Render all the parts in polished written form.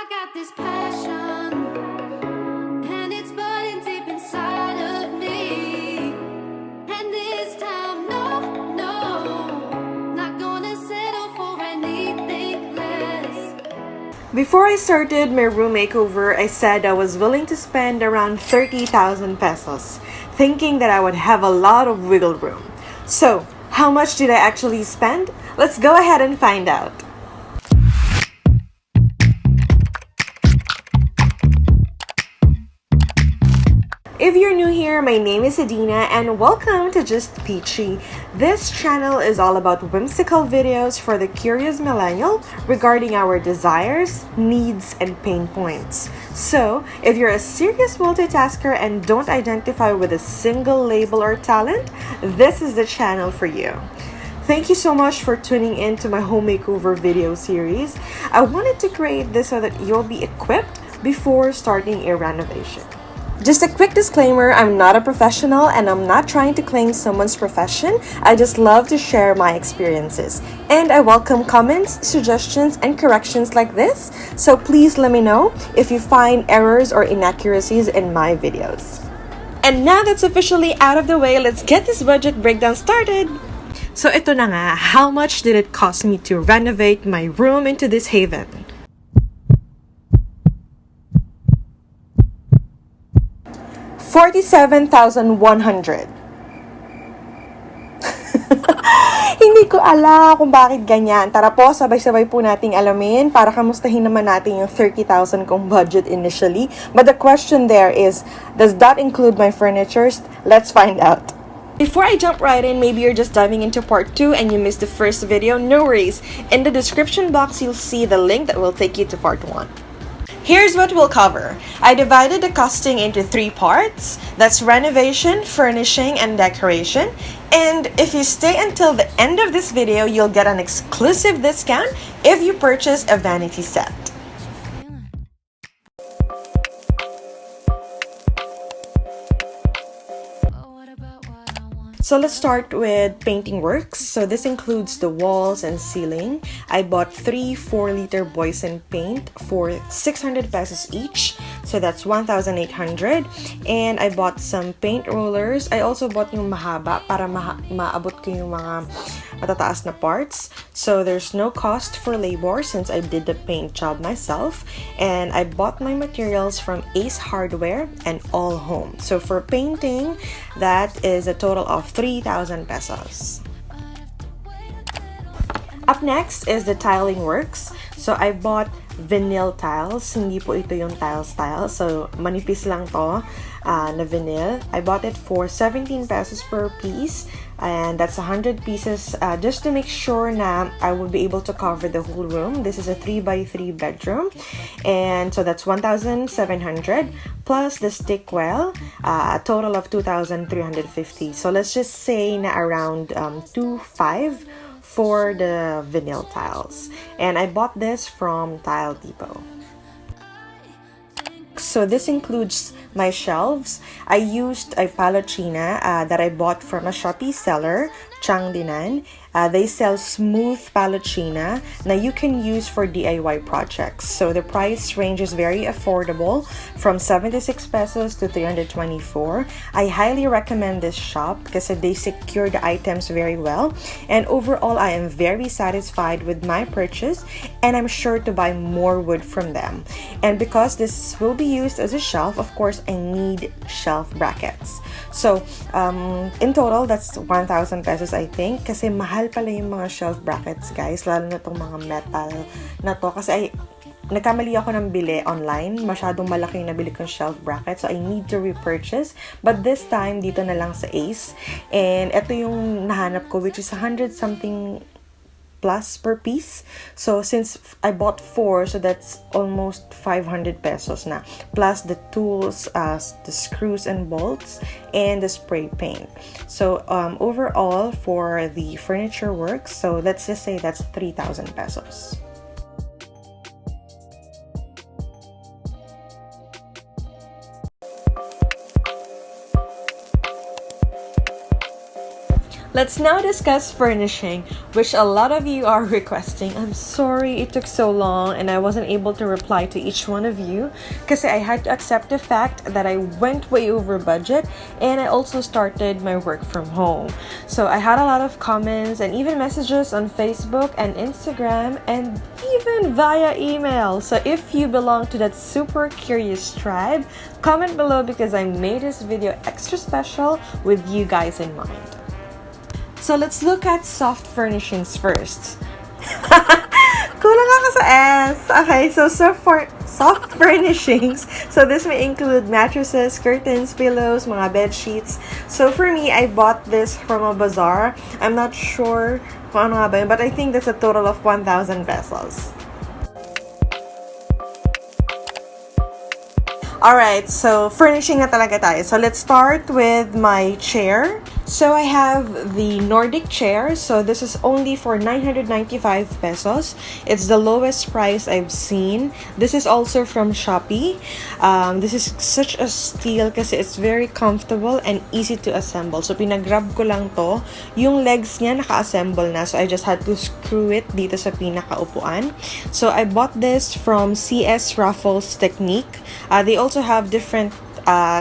got this passion, and it's burning deep inside of me. And this time, no, not gonna settle for anything less. Before I started my room makeover, I said I was willing to spend around 30,000 pesos, thinking that I would have a lot of wiggle room. So, how much did I actually spend? Let's go ahead and find out. If you're new here, my name is Adina and welcome to Just Peachy. This channel is all about whimsical videos for the curious millennial regarding our desires, needs, and pain points. So, if you're a serious multitasker and don't identify with a single label or talent, this is the channel for you. Thank you so much for tuning in to my home makeover video series. I wanted to create this so that you'll be equipped before starting a renovation. Just a quick disclaimer, I'm not a professional and I'm not trying to claim someone's profession. I just love to share my experiences. And I welcome comments, suggestions, and corrections like this. So please let me know if you find errors or inaccuracies in my videos. And now that's officially out of the way, let's get this budget breakdown started. So ito na nga, how much did it cost me to renovate my room into this haven? 47,100. Hindi ko alam kung bakit ganyan. Tara po, sabay-sabay po nating alamin para kamustahin naman natin yung 30,000 kong budget initially. But the question there is, does that include my furnitures? Let's find out. Before I jump right in, maybe you're just diving into part 2 and you missed the first video. No worries. In the description box, you'll see the link that will take you to part 1. Here's what we'll cover. I divided the costing into 3 parts. That's renovation, furnishing, and decoration. And if you stay until the end of this video, you'll get an exclusive discount if you purchase a vanity set. So let's start with painting works. So this includes the walls and ceiling. I bought 3 4-liter Boysen paint for 600 pesos each. So that's 1,800. And I bought some paint rollers. I also bought yung mahaba para maabot ko yung mga matataas na parts. So there's no cost for labor since I did the paint job myself. And I bought my materials from Ace Hardware and All Home. So for painting, that is a total of 3,000 pesos. Up next is the tiling works. So I bought vinyl tiles. Hindi po ito yung tile style. So manipis lang to na vinyl. I bought it for 17 pesos per piece. And that's 100 pieces just to make sure na I will be able to cover the whole room. This is a 3x3 bedroom. And so that's 1,700 plus the stick well, a total of 2,350. So let's just say na around 2,500 for the vinyl tiles. And I bought this from Tile Depot. So this includes my shelves. I used a palochina that I bought from a Shopee seller, Changdinan. They sell smooth palochina na you can use for DIY projects. So the price range is very affordable from 76 pesos to 324. I highly recommend this shop because they secure the items very well. And overall, I am very satisfied with my purchase and I'm sure to buy more wood from them. And because this will be used as a shelf, of course, I need shelf brackets. So in total, that's 1,000 pesos I think kasi mahal pala yung mga shelf brackets, guys, lalo na itong mga metal na to kasi nagkamali ako ng bili online, masyadong malaki yung nabili kong shelf bracket, so I need to repurchase, but this time dito na lang sa Ace, and ito yung nahanap ko which is 100 something plus per piece. So since I bought 4, so that's almost 500 pesos na, plus the tools, the screws and bolts, and the spray paint. So overall for the furniture works, so let's just say that's 3,000 pesos. Let's now discuss furnishing, which a lot of you are requesting. I'm sorry it took so long and I wasn't able to reply to each one of you because I had to accept the fact that I went way over budget and I also started my work from home. So I had a lot of comments and even messages on Facebook and Instagram and even via email. So if you belong to that super curious tribe, comment below because I made this video extra special with you guys in mind. So let's look at soft furnishings first. Kulang ako sa S. Okay, so soft furnishings. So this may include mattresses, curtains, pillows, mga bed sheets. So for me, I bought this from a bazaar. I'm not sure kung ano nga ba yun, but I think that's a total of 1,000 pesos. Alright, so furnishing na talaga tayo. So let's start with my chair. So I have the Nordic Chair. So this is only for 995 pesos. It's the lowest price I've seen. This is also from Shopee. This is such a steal kasi it's very comfortable and easy to assemble. So pinagrab ko lang to. Yung legs niya naka-assemble na. So I just had to screw it dito sa pinakaupuan. So I bought this from CS Raffles Technique. They also have different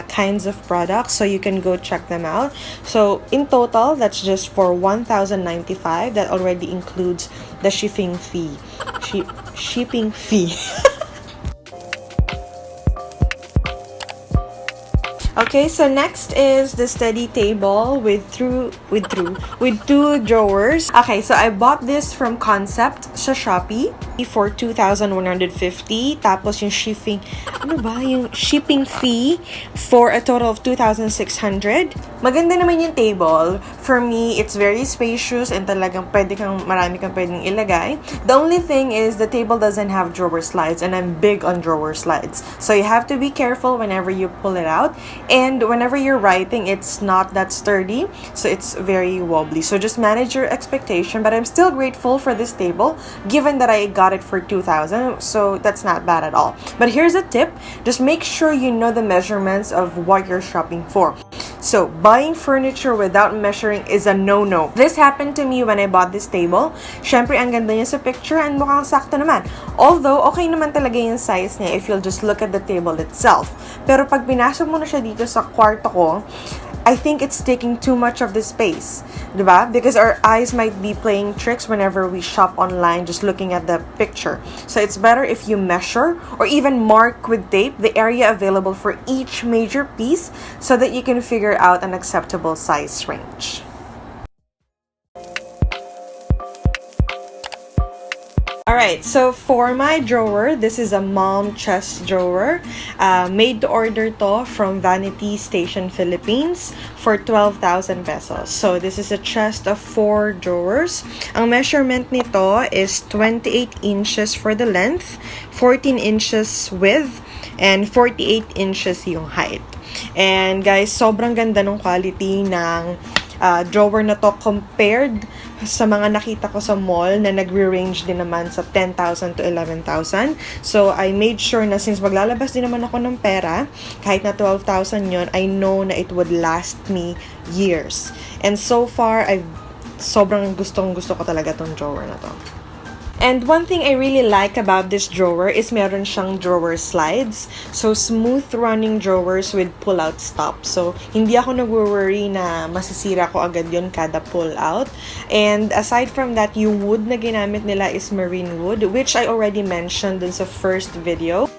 kinds of products, so you can go check them out. So in total, that's just for 1,095. That already includes the shipping fee. Shipping fee. Okay, so next is the study table with two drawers. Okay, so I bought this from Concept sa Shopee for 2,150. Tapos yung shipping fee for a total of 2,600. Maganda naman yung table. For me, it's very spacious and talagang marami kang pwedeng ilagay. The only thing is the table doesn't have drawer slides and I'm big on drawer slides. So you have to be careful whenever you pull it out. And whenever you're writing, it's not that sturdy, so it's very wobbly. So just manage your expectation, but I'm still grateful for this table, given that I got it for 2,000, so that's not bad at all. But here's a tip, just make sure you know the measurements of what you're shopping for. So, buying furniture without measuring is a no-no. This happened to me when I bought this table. Syempre, ang ganda niya sa picture and mukhang sakto naman. Although, okay naman talaga yung size niya if you'll just look at the table itself. Pero pag pinasok mo na siya dito sa kwarto ko, I think it's taking too much of the space, diba? Because our eyes might be playing tricks whenever we shop online just looking at the picture. So it's better if you measure or even mark with tape the area available for each major piece so that you can figure out an acceptable size range. Alright, so for my drawer, this is a Malm chest drawer. Made to order to from Vanity Station, Philippines for 12,000 pesos. So this is a chest of 4 drawers. Ang measurement nito is 28 inches for the length, 14 inches width, and 48 inches yung height. And guys, sobrang ganda ng quality ng drawer na to compared sa mga nakita ko sa mall na nagre-range din naman sa 10,000 to 11,000. So, I made sure na since maglalabas din naman ako ng pera, kahit na 12,000 yon, I know na it would last me years. And so far, sobrang gustong-gusto ko talaga tong drawer na to. And one thing I really like about this drawer is meron siyang drawer slides. So, smooth running drawers with pull-out stop. So, hindi ako nag-worry na masisira ko agad yun kada pull-out. And aside from that, yung wood na ginamit nila is marine wood, which I already mentioned dun sa first video.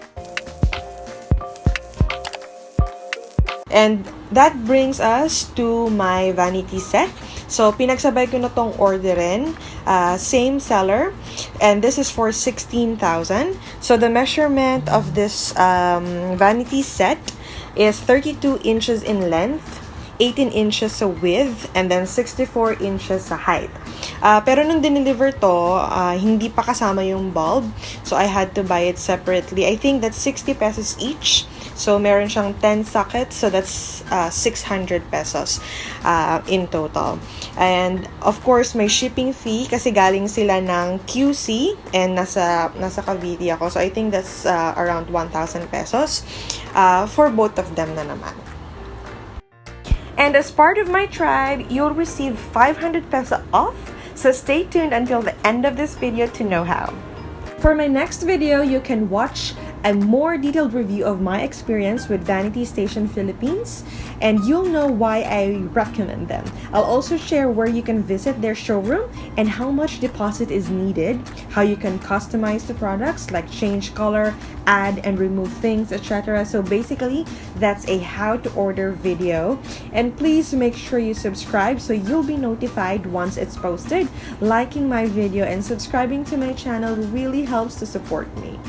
And that brings us to my vanity set. So, pinagsabay ko na tong orderin. Same seller. And this is for 16,000. So, the measurement of this vanity set is 32 inches in length, 18 inches sa width, and then 64 inches sa height. Pero nung dineliver to, hindi pa kasama yung bulb. So, I had to buy it separately. I think that's 60 pesos each. So, meron siyang 10 sockets. So, that's 600 pesos in total. And, of course, may shipping fee kasi galing sila ng QC and nasa Cavite ako. So, I think that's around 1,000 pesos for both of them na naman. And as part of my tribe, you'll receive 500 peso off. So stay tuned until the end of this video to know how. For my next video, you can watch a more detailed review of my experience with Vanity Station Philippines, and you'll know why I recommend them. I'll also share where you can visit their showroom and how much deposit is needed, how you can customize the products like change color, add and remove things, etc. So basically, that's a how to order video. And please make sure you subscribe so you'll be notified once it's posted. Liking my video and subscribing to my channel really helps to support me.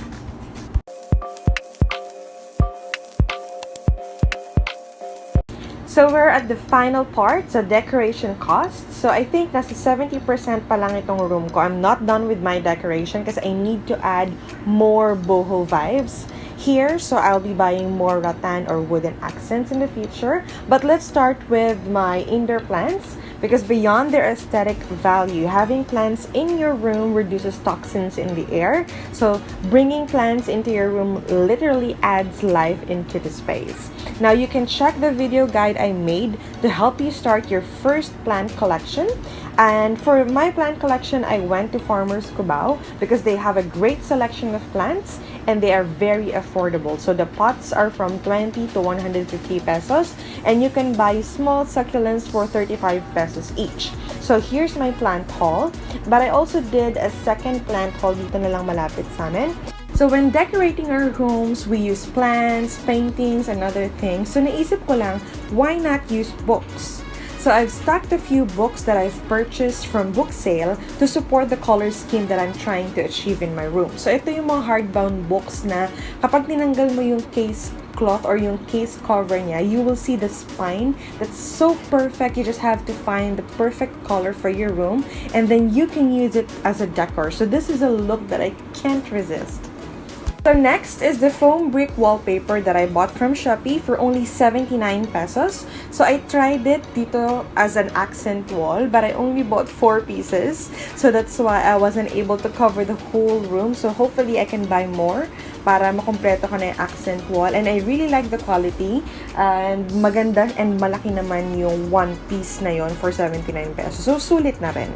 So we're at the final part, so decoration costs. So I think nasa 70% pa lang itong room ko. I'm not done with my decoration because I need to add more boho vibes here. So I'll be buying more rattan or wooden accents in the future. But let's start with my indoor plants, because beyond their aesthetic value, having plants in your room reduces toxins in the air. So bringing plants into your room literally adds life into the space. Now you can check the video guide I made to help you start your first plant collection. And for my plant collection, I went to Farmers Cubao because they have a great selection of plants and they are very affordable. So the pots are from 20 to 150 pesos and you can buy small succulents for 35 pesos each. So here's my plant haul, but I also did a second plant haul dito na lang malapit sa amin. So when decorating our homes, we use plants, paintings, and other things. So naisip ko lang, why not use books? So I've stacked a few books that I've purchased from book sale to support the color scheme that I'm trying to achieve in my room. So ito yung mga hardbound books na kapag tinanggal mo yung case cloth or yung case cover niya, you will see the spine that's so perfect. You just have to find the perfect color for your room and then you can use it as a decor. So this is a look that I can't resist. So next is the foam brick wallpaper that I bought from Shopee for only 79 pesos. So I tried it dito as an accent wall, but I only bought 4 pieces. So that's why I wasn't able to cover the whole room. So hopefully I can buy more para makompleto ko na yung accent wall. And I really like the quality. And maganda and malaki naman yung 1 piece na yon for 79 pesos. So sulit na rin.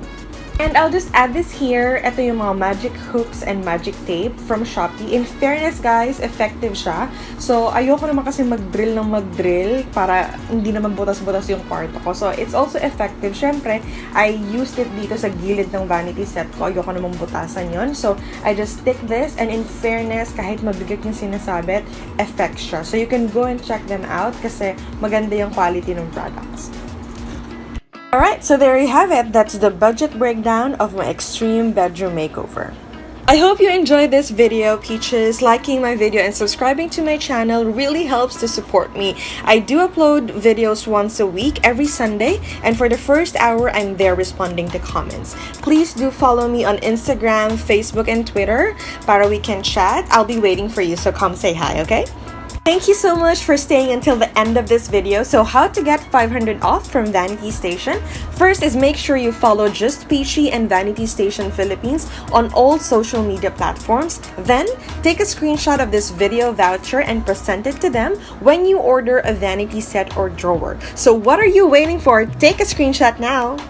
And I'll just add this here. Ito yung mga magic hooks and magic tape from Shopee. In fairness, guys, effective siya. So, ayoko naman kasi mag-drill para hindi naman butas-butas yung kwarto ko. So, it's also effective. Syempre, I used it dito sa gilid ng vanity set ko. Ayoko naman butasan yon. So, I just stick this and in fairness, kahit mabigat yung sinasabit, effect siya. So, you can go and check them out kasi maganda yung quality ng products. Alright, so there you have it. That's the budget breakdown of my extreme bedroom makeover. I hope you enjoyed this video, Peaches. Liking my video and subscribing to my channel really helps to support me. I do upload videos once a week, every Sunday, and for the first hour, I'm there responding to comments. Please do follow me on Instagram, Facebook, and Twitter para we can chat. I'll be waiting for you, so come say hi, okay? Thank you so much for staying until the end of this video. So how to get 500 off from Vanity Station? First is make sure you follow Just Peachy and Vanity Station Philippines on all social media platforms. Then, take a screenshot of this video voucher and present it to them when you order a vanity set or drawer. So what are you waiting for? Take a screenshot now!